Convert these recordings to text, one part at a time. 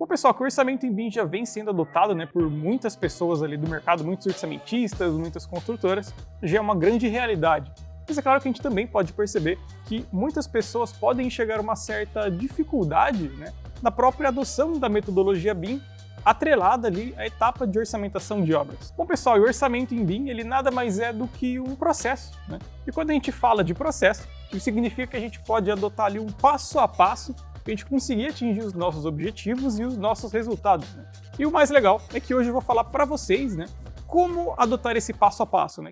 Bom, pessoal, que o orçamento em BIM já vem sendo adotado, né, por muitas pessoas ali do mercado, muitos orçamentistas, muitas construtoras, já é uma grande realidade. Mas é claro que a gente também pode perceber que muitas pessoas podem enxergar uma certa dificuldade, né, na própria adoção da metodologia BIM, atrelada ali à etapa de orçamentação de obras. Bom, pessoal, e o orçamento em BIM, ele nada mais é do que um processo, né? E quando a gente fala de processo, isso significa que a gente pode adotar ali um passo a passo para a gente conseguir atingir os nossos objetivos e os nossos resultados, né? E o mais legal é que hoje eu vou falar para vocês, né, como adotar esse passo a passo, né?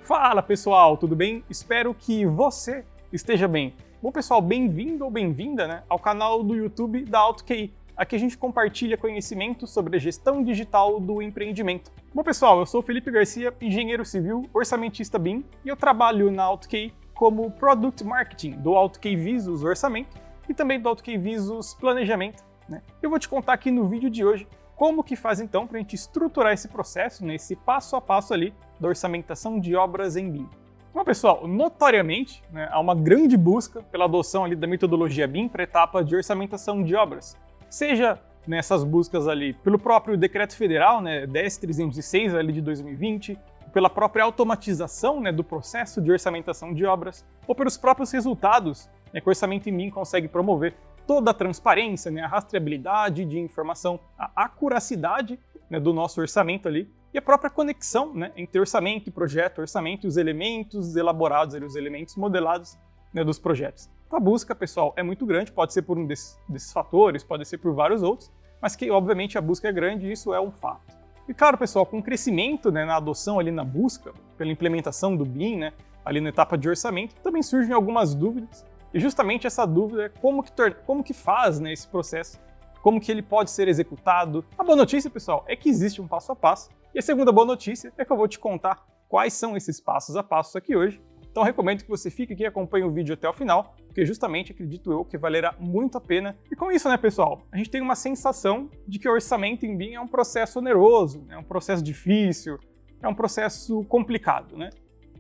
Fala pessoal, tudo bem? Espero que você esteja bem. Bom pessoal, bem-vindo ou bem-vinda, né, ao canal do YouTube da AutoQI. Aqui a gente compartilha conhecimento sobre a gestão digital do empreendimento. Bom pessoal, eu sou o Felipe Garcia, engenheiro civil, orçamentista BIM, e eu trabalho na AutoQI como Product Marketing do AutoQI Visus Orçamento e também do AutoQI Visus Planejamento, né? Eu vou te contar aqui no vídeo de hoje como que faz então para a gente estruturar esse processo, né, esse passo a passo ali da orçamentação de obras em BIM. Bom pessoal, notoriamente, né, há uma grande busca pela adoção ali da metodologia BIM para a etapa de orçamentação de obras. Seja nessas buscas ali pelo próprio Decreto Federal, né, 10.306 ali de 2020, pela própria automatização, né, do processo de orçamentação de obras, ou pelos próprios resultados, né, que o orçamento em BIM consegue promover toda a transparência, né, a rastreabilidade de informação, a acuracidade, né, do nosso orçamento ali, e a própria conexão, né, entre orçamento e os elementos elaborados, ali, os elementos modelados, né, dos projetos. A busca, pessoal, é muito grande, pode ser por um desses fatores, pode ser por vários outros, mas que, obviamente, a busca é grande e isso é um fato. E claro, pessoal, com o crescimento, né, na adoção ali na busca, pela implementação do BIM, né, ali na etapa de orçamento, também surgem algumas dúvidas. E justamente essa dúvida é como que faz, né, esse processo, como que ele pode ser executado. A boa notícia, pessoal, é que existe um passo a passo. E a segunda boa notícia é que eu vou te contar quais são esses passos a passo aqui hoje. Então eu recomendo que você fique aqui e acompanhe o vídeo até o final, porque justamente acredito eu que valerá muito a pena. E com isso, né, pessoal, a gente tem uma sensação de que o orçamento em BIM é um processo oneroso, é um processo difícil, é um processo complicado, né?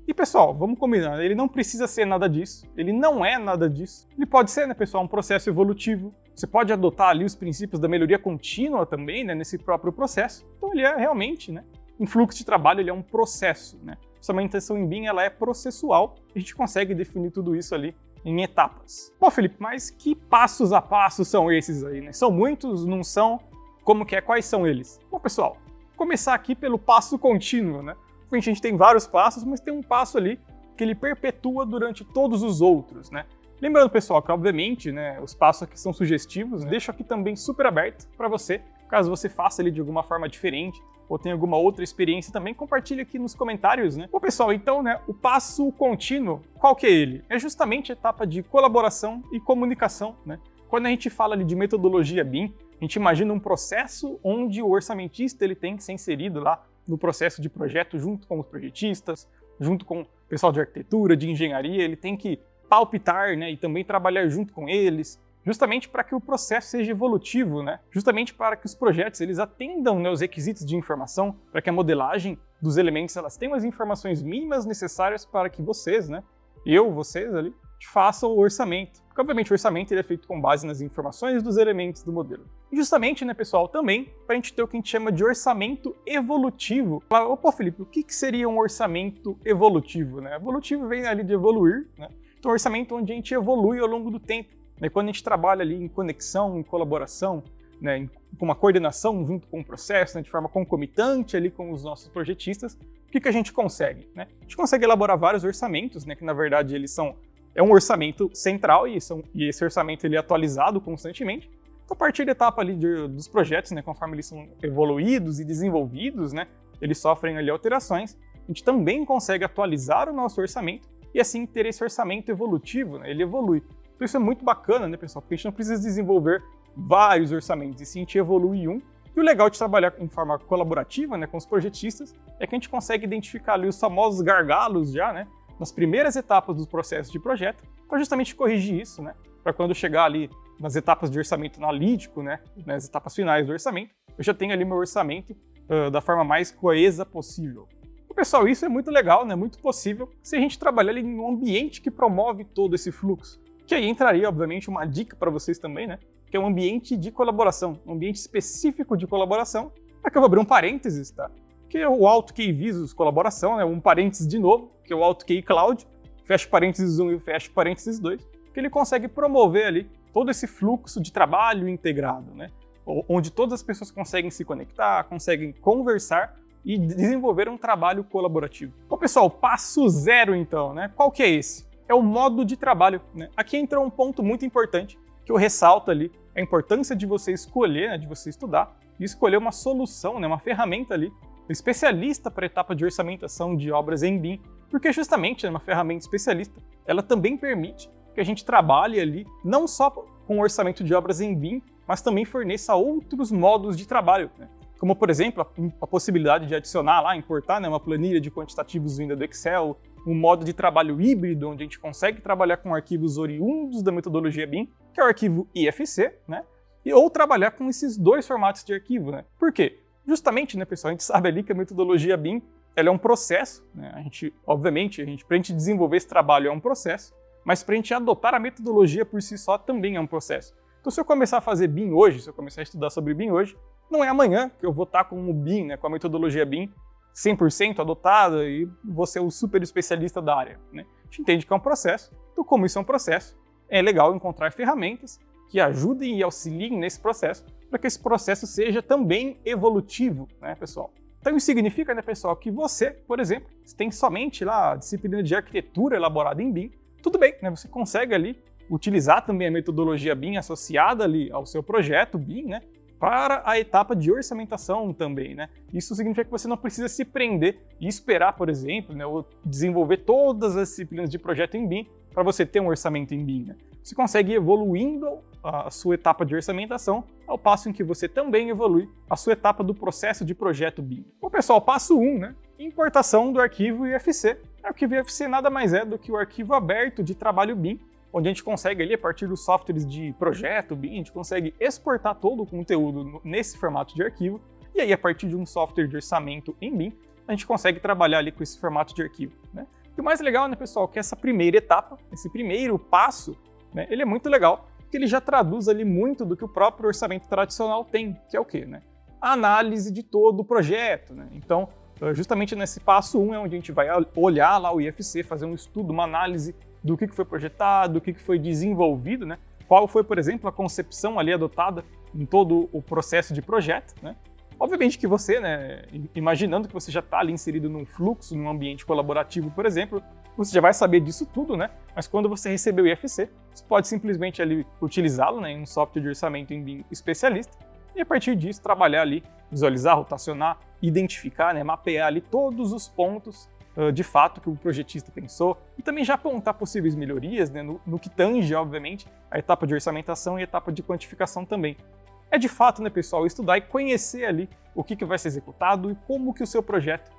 E pessoal, vamos combinar, ele não precisa ser nada disso, ele não é nada disso. Ele pode ser, né, pessoal, um processo evolutivo. Você pode adotar ali os princípios da melhoria contínua também, né, nesse próprio processo. Então ele é realmente, né, um fluxo de trabalho, ele é um processo, né? A orçamentação em BIM, ela é processual, a gente consegue definir tudo isso ali em etapas. Bom, Felipe, mas que passos a passo são esses aí, né? São muitos, não são? Como que é? Quais são eles? Bom, pessoal, começar aqui pelo passo contínuo, né? A gente tem vários passos, mas tem um passo ali que ele perpetua durante todos os outros, né? Lembrando, pessoal, que obviamente, né, os passos aqui são sugestivos, né? Deixo aqui também super aberto para você, caso você faça ele de alguma forma diferente ou tenha alguma outra experiência também, compartilhe aqui nos comentários, né? Bom, pessoal, então, né, o passo contínuo, qual que é ele? É justamente a etapa de colaboração e comunicação, né? Quando a gente fala ali de metodologia BIM, a gente imagina um processo onde o orçamentista ele tem que ser inserido lá no processo de projeto junto com os projetistas, junto com o pessoal de arquitetura, de engenharia, ele tem que palpitar, né, e também trabalhar junto com eles, justamente para que o processo seja evolutivo, né? Justamente para que os projetos eles atendam, né, os requisitos de informação, para que a modelagem dos elementos elas tenham as informações mínimas necessárias para que vocês, né, vocês ali, façam o orçamento. Porque, obviamente, o orçamento ele é feito com base nas informações dos elementos do modelo. E justamente, né, pessoal, também para a gente ter o que a gente chama de orçamento evolutivo. Opa, Felipe, o que seria um orçamento evolutivo, né? Evolutivo vem ali de evoluir, né? Então, um orçamento onde a gente evolui ao longo do tempo, né? Quando a gente trabalha ali em conexão, em colaboração, né, com uma coordenação junto com o processo, né, de forma concomitante ali com os nossos projetistas, o que a gente consegue, né? A gente consegue elaborar vários orçamentos, né, que na verdade eles é um orçamento central e esse orçamento ele é atualizado constantemente. Então, a partir da etapa ali dos projetos, né, conforme eles são evoluídos e desenvolvidos, né, eles sofrem ali alterações, a gente também consegue atualizar o nosso orçamento e assim ter esse orçamento evolutivo, né, ele evolui. Então isso é muito bacana, né, pessoal, porque a gente não precisa desenvolver vários orçamentos, e sim a gente evolui um. E o legal de trabalhar em forma colaborativa, né, com os projetistas é que a gente consegue identificar ali os famosos gargalos já, né, nas primeiras etapas dos processos de projeto, para justamente corrigir isso, né? Para quando chegar ali nas etapas de orçamento analítico, né? Nas etapas finais do orçamento, eu já tenho ali meu orçamento da forma mais coesa possível. Pessoal, isso é muito legal, né? Muito possível se a gente trabalhar ali em um ambiente que promove todo esse fluxo. Que aí entraria, obviamente, uma dica para vocês também, né? Que é um ambiente de colaboração, um ambiente específico de colaboração. Aqui eu vou abrir um parênteses, tá? Que é o AutoKey Visus colaboração, né? Um parênteses de novo, que é o AutoKey Cloud, fecha parênteses 1 e fecha parênteses 2, que ele consegue promover ali todo esse fluxo de trabalho integrado, né? Onde todas as pessoas conseguem se conectar, conseguem conversar e desenvolver um trabalho colaborativo. Bom, pessoal, passo 0 então, né? Qual que é esse? É o modo de trabalho, né? Aqui entra um ponto muito importante que eu ressalto ali, a importância de você escolher, né, de você estudar e escolher uma solução, né, uma ferramenta ali, especialista para a etapa de orçamentação de obras em BIM, porque justamente, né, uma ferramenta especialista, ela também permite que a gente trabalhe ali não só com orçamento de obras em BIM, mas também forneça outros modos de trabalho, né? Como, por exemplo, a possibilidade de adicionar lá, importar, né, uma planilha de quantitativos vinda do Excel, um modo de trabalho híbrido, onde a gente consegue trabalhar com arquivos oriundos da metodologia BIM, que é o arquivo IFC, né, ou trabalhar com esses dois formatos de arquivo, né. Por quê? Justamente, né, pessoal, a gente sabe ali que a metodologia BIM ela é um processo, né, obviamente, para a gente desenvolver esse trabalho é um processo, mas para a gente adotar a metodologia por si só também é um processo. Então, se eu começar a fazer BIM hoje, se eu começar a estudar sobre BIM hoje, não é amanhã que eu vou estar com o BIM, né, com a metodologia BIM 100% adotada e vou ser o super especialista da área, né? A gente entende que é um processo, então como isso é um processo, é legal encontrar ferramentas que ajudem e auxiliem nesse processo para que esse processo seja também evolutivo, né, pessoal? Então isso significa, né, pessoal, que você, por exemplo, se tem somente lá a disciplina de arquitetura elaborada em BIM, tudo bem, né, você consegue ali utilizar também a metodologia BIM associada ali ao seu projeto BIM, né, para a etapa de orçamentação também, né? Isso significa que você não precisa se prender e esperar, por exemplo, né, ou desenvolver todas as disciplinas de projeto em BIM para você ter um orçamento em BIM, né? Você consegue ir evoluindo a sua etapa de orçamentação ao passo em que você também evolui a sua etapa do processo de projeto BIM. Bom, pessoal, passo 1, né? Importação do arquivo IFC. O arquivo IFC nada mais é do que o arquivo aberto de trabalho BIM, onde a gente consegue ali, a partir dos softwares de projeto BIM, a gente consegue exportar todo o conteúdo nesse formato de arquivo, e aí a partir de um software de orçamento em BIM, a gente consegue trabalhar ali com esse formato de arquivo, né? E o mais legal, né, pessoal, que essa primeira etapa, esse primeiro passo, né, ele é muito legal, porque ele já traduz ali muito do que o próprio orçamento tradicional tem, que é o quê, né? A análise de todo o projeto, né? Então, justamente nesse passo 1 é onde a gente vai olhar lá o IFC, fazer um estudo, uma análise do que foi projetado, do que foi desenvolvido, né? Qual foi, por exemplo, a concepção ali adotada em todo o processo de projeto, né? Obviamente que você, né, imaginando que você já está ali inserido num fluxo, num ambiente colaborativo, por exemplo, você já vai saber disso tudo, né? Mas quando você receber o IFC, você pode simplesmente ali utilizá-lo, né, em um software de orçamento em BIM especialista e a partir disso trabalhar ali, visualizar, rotacionar, identificar, né, mapear ali todos os pontos de fato que o projetista pensou e também já apontar possíveis melhorias, né, no que tange, obviamente, a etapa de orçamentação e a etapa de quantificação também. É de fato, né, pessoal, estudar e conhecer ali o que vai ser executado e como que o seu projeto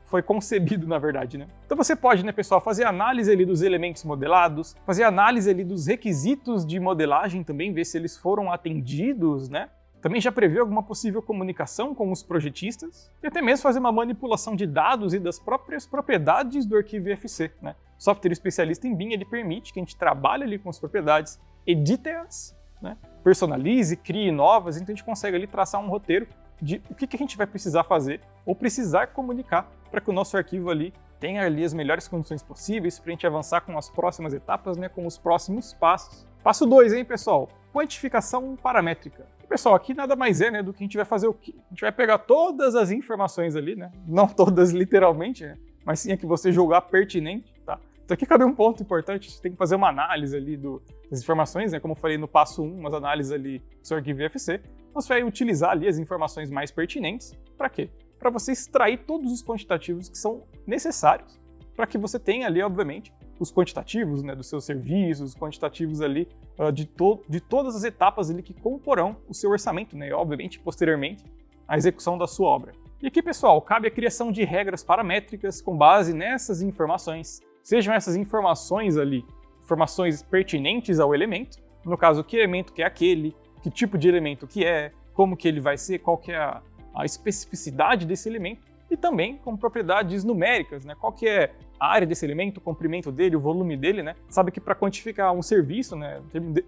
foi concebido, na verdade, né? Então você pode, né, pessoal, fazer análise ali dos elementos modelados, fazer análise ali dos requisitos de modelagem também, ver se eles foram atendidos, né? Também já prevê alguma possível comunicação com os projetistas e até mesmo fazer uma manipulação de dados e das próprias propriedades do arquivo IFC, né? O software especialista em BIM, ele permite que a gente trabalhe ali com as propriedades, edite-as, né? Personalize, crie novas, então a gente consegue ali traçar um roteiro de o que a gente vai precisar fazer ou precisar comunicar para que o nosso arquivo ali tenha ali as melhores condições possíveis para a gente avançar com as próximas etapas, né, com os próximos passos. Passo 2, hein, pessoal? Quantificação paramétrica. E, pessoal, aqui nada mais é, né, do que a gente vai fazer o quê? A gente vai pegar todas as informações ali, né, não todas literalmente, né, mas sim a que você julgar pertinente, tá? Então aqui cabe um ponto importante, você tem que fazer uma análise ali das informações, né, como eu falei no passo 1, umas análises ali do seu arquivo IFC. Você vai utilizar ali as informações mais pertinentes. Para quê? Para você extrair todos os quantitativos que são necessários para que você tenha ali, obviamente, os quantitativos, né, dos seus serviços, os quantitativos ali de todas as etapas ali que comporão o seu orçamento, né, e obviamente, posteriormente, a execução da sua obra. E aqui, pessoal, cabe a criação de regras paramétricas com base nessas informações. Sejam essas informações ali, informações pertinentes ao elemento, no caso, que elemento que é aquele, que tipo de elemento que é, como que ele vai ser, qual que é a especificidade desse elemento, e também com propriedades numéricas, né? Qual que é a área desse elemento, o comprimento dele, o volume dele, né? Sabe que para quantificar um serviço, né,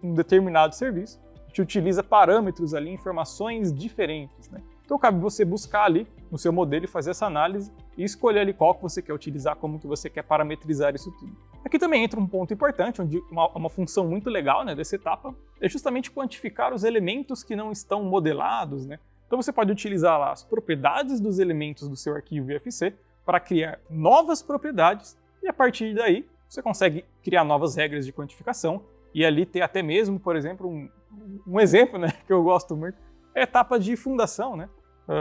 um determinado serviço, a gente utiliza parâmetros ali, informações diferentes, né? Então cabe você buscar ali no seu modelo e fazer essa análise e escolher ali qual que você quer utilizar, como que você quer parametrizar isso tudo. Aqui também entra um ponto importante, onde uma função muito legal, né, dessa etapa é justamente quantificar os elementos que não estão modelados, né? Então você pode utilizar lá as propriedades dos elementos do seu arquivo IFC para criar novas propriedades e a partir daí você consegue criar novas regras de quantificação e ali ter até mesmo, por exemplo, um exemplo, né, que eu gosto muito, é a etapa de fundação, né?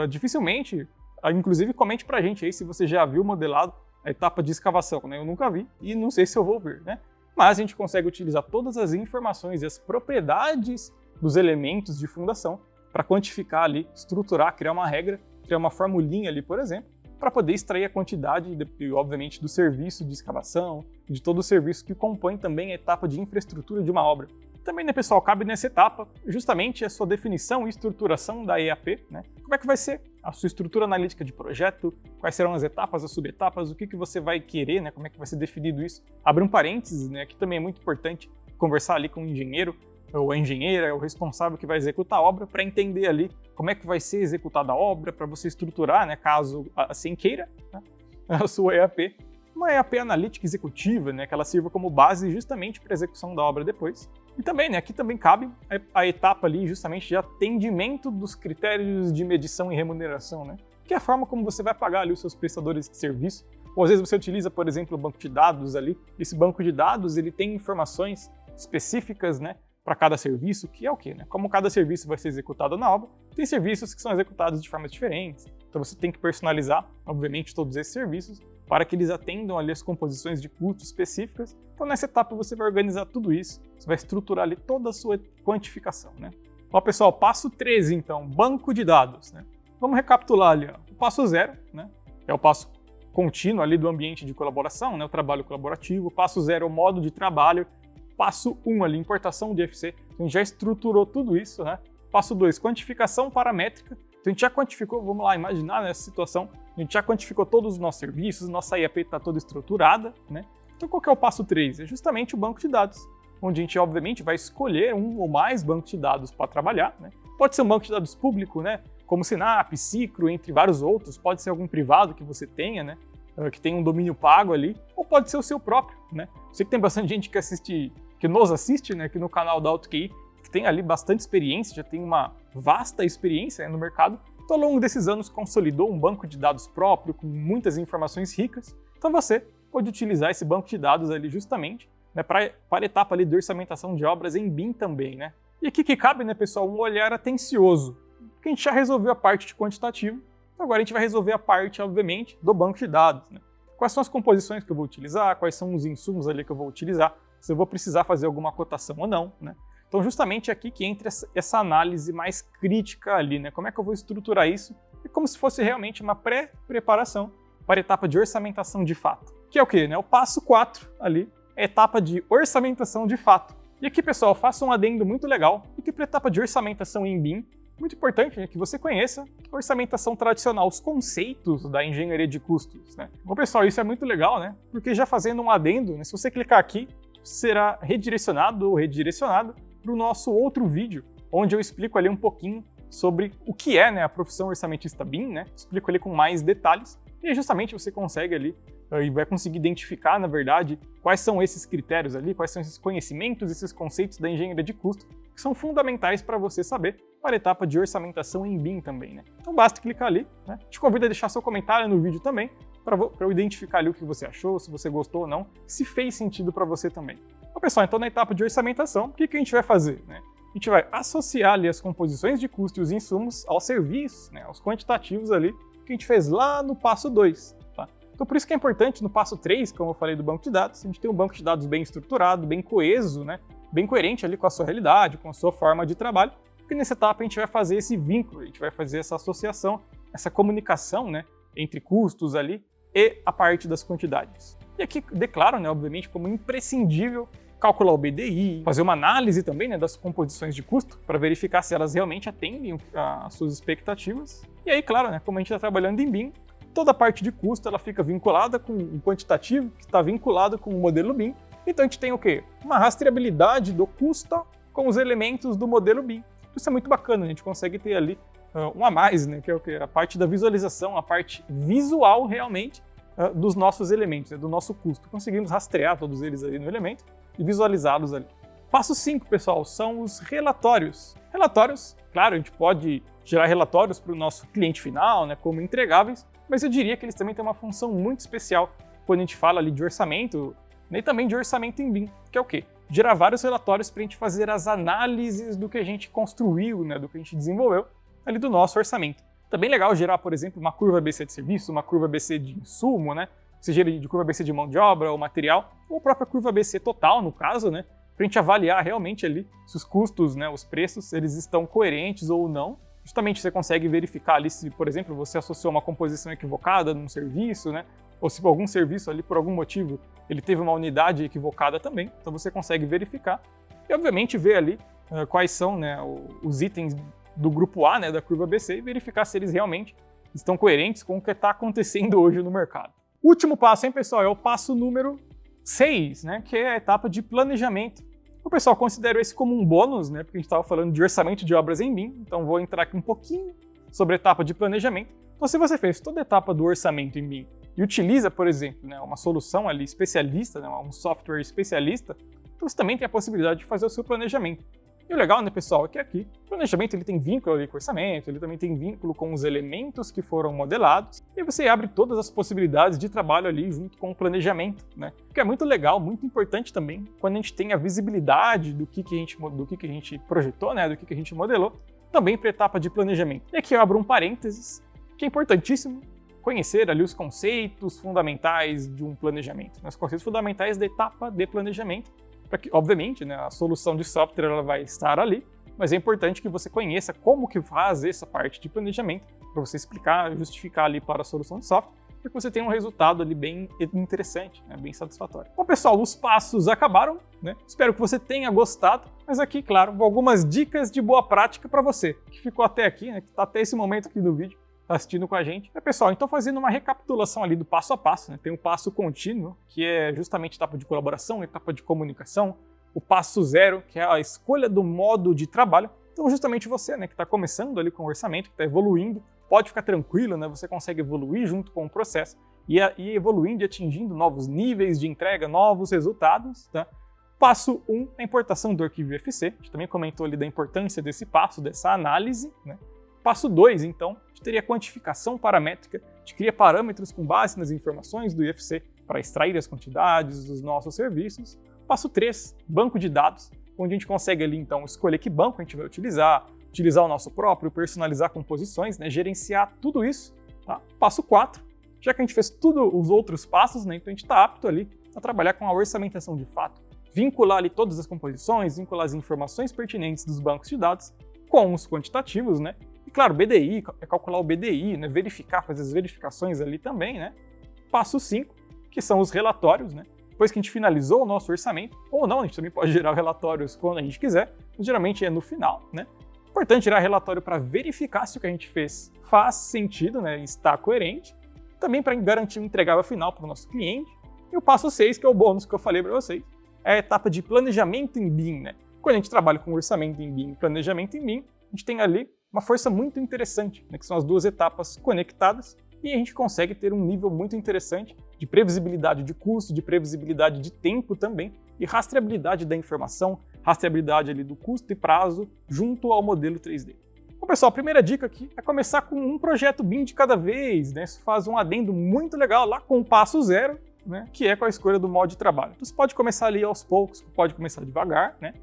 Dificilmente, inclusive comente pra gente aí se você já viu modelado a etapa de escavação, né? Eu nunca vi e não sei se eu vou ver, né? Mas a gente consegue utilizar todas as informações e as propriedades dos elementos de fundação para quantificar ali, estruturar, criar uma regra, criar uma formulinha ali, por exemplo, para poder extrair a quantidade, obviamente, do serviço de escavação, de todo o serviço que compõe também a etapa de infraestrutura de uma obra. Também, né, pessoal, cabe nessa etapa justamente a sua definição e estruturação da EAP, né? Como é que vai ser a sua estrutura analítica de projeto, quais serão as etapas, as subetapas, o que você vai querer, né? Como é que vai ser definido isso. Abre um parênteses, né? Que também é muito importante conversar ali com o engenheiro, ou a engenheira, o responsável que vai executar a obra, para entender ali como é que vai ser executada a obra, para você estruturar, né, caso assim queira, né, a sua EAP. Uma EAP analítica executiva, né, que ela sirva como base justamente para a execução da obra depois. E também, né, aqui também cabe a etapa ali justamente de atendimento dos critérios de medição e remuneração, né, que é a forma como você vai pagar ali os seus prestadores de serviço. Ou às vezes você utiliza, por exemplo, o banco de dados ali. Esse banco de dados ele tem informações específicas, né, para cada serviço, que é o quê, né? Como cada serviço vai ser executado na obra, tem serviços que são executados de formas diferentes. Então você tem que personalizar, obviamente, todos esses serviços para que eles atendam ali as composições de custos específicas. Então nessa etapa você vai organizar tudo isso, você vai estruturar ali toda a sua quantificação, né? Ó, pessoal, passo 13 então, banco de dados, né? Vamos recapitular ali, ó. O passo 0, né? É o passo contínuo ali do ambiente de colaboração, né? O trabalho colaborativo. O passo 0 é o modo de trabalho. Passo 1 ali, importação de IFC. A gente já estruturou tudo isso, né? Passo 2, quantificação paramétrica. Então a gente já quantificou, vamos lá, imaginar nessa situação, a gente já quantificou todos os nossos serviços, nossa IAP está toda estruturada, né? Então qual que é o passo 3? É justamente o banco de dados, onde a gente obviamente vai escolher um ou mais bancos de dados para trabalhar, né? Pode ser um banco de dados público, né? Como Sinap, Cicro, entre vários outros, pode ser algum privado que você tenha, né? Que tem um domínio pago ali, ou pode ser o seu próprio, né? Sei que tem bastante gente que nos assiste, né, aqui no canal da AutoQI, que tem ali bastante experiência, já tem uma vasta experiência, né, no mercado. Então, ao longo desses anos, consolidou um banco de dados próprio, com muitas informações ricas. Então, você pode utilizar esse banco de dados ali justamente, né, para a etapa ali de orçamentação de obras em BIM também, né? E aqui que cabe, né, pessoal, um olhar atencioso, porque a gente já resolveu a parte de quantitativo, então agora a gente vai resolver a parte, obviamente, do banco de dados, né? Quais são as composições que eu vou utilizar, quais são os insumos ali que eu vou utilizar, se eu vou precisar fazer alguma cotação ou não, né? Então justamente aqui que entra essa análise mais crítica ali, né? Como é que eu vou estruturar isso? É como se fosse realmente uma pré-preparação para a etapa de orçamentação de fato. Que é o quê, né? O passo 4 ali, é a etapa de orçamentação de fato. E aqui, pessoal, faço um adendo muito legal, porque para a etapa de orçamentação em BIM, muito importante, né, que você conheça a orçamentação tradicional, os conceitos da engenharia de custos, né? Bom, pessoal, isso é muito legal, né? Porque já fazendo um adendo, né, se você clicar aqui, será redirecionado ou redirecionado para o nosso outro vídeo, onde eu explico ali um pouquinho sobre o que é, né, a profissão orçamentista BIM, né? Explico ali com mais detalhes e aí justamente você consegue ali e vai conseguir identificar, na verdade, quais são esses critérios ali, quais são esses conhecimentos, esses conceitos da engenharia de custo que são fundamentais para você saber para a etapa de orçamentação em BIM também, né? Então basta clicar ali, né? Te convido a deixar seu comentário no vídeo também, para eu identificar ali o que você achou, se você gostou ou não, se fez sentido para você também. Bom, pessoal, então na etapa de orçamentação, o que a gente vai fazer, né? A gente vai associar ali as composições de custo e os insumos aos serviços, né, aos quantitativos ali, que a gente fez lá no passo 2. Tá? Então por isso que é importante no passo 3, como eu falei do banco de dados, a gente tem um banco de dados bem estruturado, bem coeso, né, bem coerente ali com a sua realidade, com a sua forma de trabalho, porque nessa etapa a gente vai fazer esse vínculo, a gente vai fazer essa associação, essa comunicação, né, entre custos ali e a parte das quantidades. E aqui declaro, né, obviamente, como imprescindível calcular o BDI, fazer uma análise também, né, das composições de custo para verificar se elas realmente atendem às suas expectativas. E aí, claro, né, como a gente está trabalhando em BIM, toda a parte de custo ela fica vinculada com o quantitativo, que está vinculado com o modelo BIM. Então a gente tem o quê? Uma rastreabilidade do custo com os elementos do modelo BIM. Isso é muito bacana, a gente consegue ter ali um a mais, né? Que é o quê? A parte da visualização, a parte visual realmente dos nossos elementos, né? Do nosso custo. Conseguimos rastrear todos eles ali no elemento e visualizá-los ali. Passo 5, pessoal, são os relatórios. Relatórios, claro, a gente pode gerar relatórios para o nosso cliente final, né, como entregáveis, mas eu diria que eles também têm uma função muito especial quando a gente fala ali de orçamento, né, e também de orçamento em BIM, que é o quê? Gerar vários relatórios para a gente fazer as análises do que a gente construiu, né, do que a gente desenvolveu ali do nosso orçamento. Também legal gerar, por exemplo, uma curva ABC de serviço, uma curva ABC de insumo, né, seja de curva ABC de mão de obra ou material, ou a própria curva ABC total, no caso, né, para a gente avaliar realmente ali se os custos, né, os preços, eles estão coerentes ou não. Justamente você consegue verificar ali se, por exemplo, você associou uma composição equivocada num serviço, né, ou se algum serviço ali, por algum motivo, ele teve uma unidade equivocada também. Então você consegue verificar e, obviamente, ver ali quais são, né, os itens do grupo A, né, da curva ABC, e verificar se eles realmente estão coerentes com o que está acontecendo hoje no mercado. O último passo, hein, pessoal, é o passo número 6, né, que é a etapa de planejamento. O pessoal considera esse como um bônus, né, porque a gente estava falando de orçamento de obras em BIM, então vou entrar aqui um pouquinho sobre a etapa de planejamento. Então, se você fez toda a etapa do orçamento em BIM e utiliza, por exemplo, né, uma solução ali especialista, né, um software especialista, então você também tem a possibilidade de fazer o seu planejamento. E o legal, né, pessoal, é que aqui o planejamento ele tem vínculo ali com o orçamento, ele também tem vínculo com os elementos que foram modelados, e você abre todas as possibilidades de trabalho ali junto com o planejamento, né? Que é muito legal, muito importante também, quando a gente tem a visibilidade do que a gente projetou, né, do que a gente modelou, também para a etapa de planejamento. E aqui eu abro um parênteses, que é importantíssimo conhecer ali os conceitos fundamentais de um planejamento, né, os conceitos fundamentais da etapa de planejamento, para que, obviamente, né, a solução de software ela vai estar ali, mas é importante que você conheça como que faz essa parte de planejamento, para você explicar, justificar ali para a solução de software, para que você tenha um resultado ali bem interessante, né, bem satisfatório. Bom, pessoal, os passos acabaram, né? Espero que você tenha gostado, mas aqui, claro, algumas dicas de boa prática para você, que ficou até aqui, né, que está até esse momento aqui do vídeo, assistindo com a gente. Pessoal, então fazendo uma recapitulação ali do passo a passo, né? Tem o passo contínuo, que é justamente etapa de colaboração, etapa de comunicação, o passo 0, que é a escolha do modo de trabalho. Então justamente você, né, que está começando ali com o orçamento, que está evoluindo, pode ficar tranquilo, né? Você consegue evoluir junto com o processo e evoluindo e atingindo novos níveis de entrega, novos resultados, tá? Passo 1, a importação do arquivo IFC. A gente também comentou ali da importância desse passo, dessa análise, né? Passo 2, então, a gente teria a quantificação paramétrica, a gente cria parâmetros com base nas informações do IFC para extrair as quantidades dos nossos serviços. Passo 3, banco de dados, onde a gente consegue ali, então, escolher que banco a gente vai utilizar o nosso próprio, personalizar composições, né, gerenciar tudo isso. Tá? Passo 4, já que a gente fez todos os outros passos, né, então a gente está apto ali a trabalhar com a orçamentação de fato, vincular ali todas as composições, vincular as informações pertinentes dos bancos de dados com os quantitativos, né? E claro, BDI, é calcular o BDI, né? Verificar, fazer as verificações ali também, né? Passo 5, que são os relatórios, né? Depois que a gente finalizou o nosso orçamento, ou não, a gente também pode gerar relatórios quando a gente quiser, mas geralmente é no final, né? Importante gerar relatório para verificar se o que a gente fez faz sentido, né? Está coerente, também para garantir um entregável final para o nosso cliente. E o passo 6, que é o bônus que eu falei para vocês, é a etapa de planejamento em BIM, né? Quando a gente trabalha com orçamento em BIM e planejamento em BIM, a gente tem ali uma força muito interessante, né? Que são as duas etapas conectadas, e a gente consegue ter um nível muito interessante de previsibilidade de custo, de previsibilidade de tempo também, e rastreabilidade da informação, rastreabilidade ali do custo e prazo junto ao modelo 3D. Bom, pessoal, a primeira dica aqui é começar com um projeto BIM de cada vez, né? Isso faz um adendo muito legal lá com o passo 0, né? Que é com a escolha do modo de trabalho. Então, você pode começar ali aos poucos, pode começar devagar, né?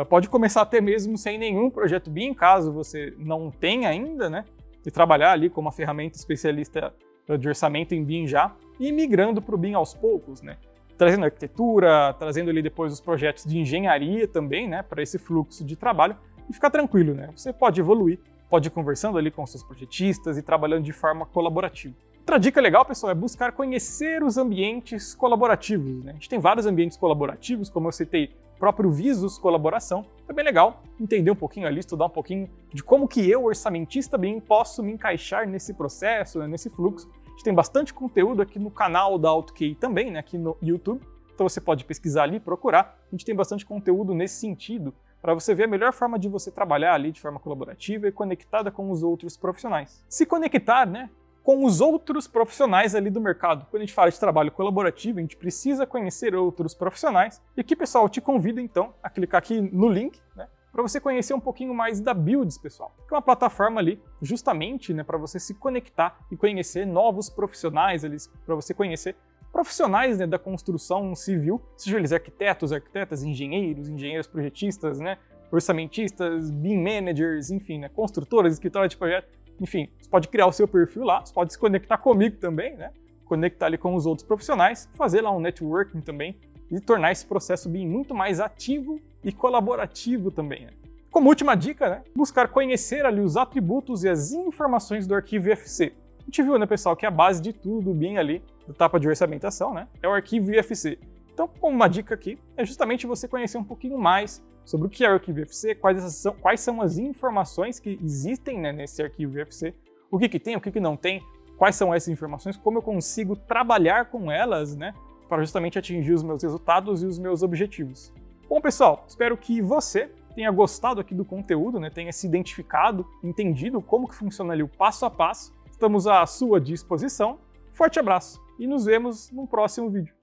Pode começar até mesmo sem nenhum projeto BIM, caso você não tenha ainda, né? E trabalhar ali com uma ferramenta especialista de orçamento em BIM já, e migrando para o BIM aos poucos, né? Trazendo arquitetura, trazendo ali depois os projetos de engenharia também, né? Para esse fluxo de trabalho, e ficar tranquilo, né? Você pode evoluir, pode ir conversando ali com seus projetistas e trabalhando de forma colaborativa. Outra dica legal, pessoal, é buscar conhecer os ambientes colaborativos, né? A gente tem vários ambientes colaborativos, como eu citei, o próprio Visus Colaboração. É bem legal entender um pouquinho ali, estudar um pouquinho de como que eu, orçamentista BIM, posso me encaixar nesse processo, né, nesse fluxo, gente tem bastante conteúdo aqui no canal da AutoQI também, né, aqui no YouTube. Então você pode pesquisar ali, procurar. A gente tem bastante conteúdo nesse sentido, para você ver a melhor forma de você trabalhar ali de forma colaborativa e conectada com os outros profissionais. Se conectar, né, com os outros profissionais ali do mercado. Quando a gente fala de trabalho colaborativo, a gente precisa conhecer outros profissionais. E aqui, pessoal, eu te convido então a clicar aqui no link, né, para você conhecer um pouquinho mais da Builds, pessoal. Que é uma plataforma ali justamente, né, para você se conectar e conhecer novos profissionais ali, para você conhecer profissionais, né, da construção civil, sejam eles arquitetos, arquitetas, engenheiros projetistas, né, orçamentistas, BIM managers, enfim, né, construtoras, escritórios de projeto, enfim, você pode criar o seu perfil lá, você pode se conectar comigo também, né, conectar ali com os outros profissionais, fazer lá um networking também e tornar esse processo BIM muito mais ativo e colaborativo também, né. Como última dica, né, buscar conhecer ali os atributos e as informações do arquivo IFC. A gente viu, né, pessoal, que a base de tudo do BIM ali, da etapa de orçamentação, né, é o arquivo IFC. Então, como uma dica aqui, é justamente você conhecer um pouquinho mais sobre o que é o arquivo IFC, quais são as informações que existem, né, nesse arquivo IFC, o que tem, o que não tem, quais são essas informações, como eu consigo trabalhar com elas, né, para justamente atingir os meus resultados e os meus objetivos. Bom, pessoal, espero que você tenha gostado aqui do conteúdo, né, tenha se identificado, entendido como que funciona ali o passo a passo. Estamos à sua disposição. Forte abraço e nos vemos no próximo vídeo.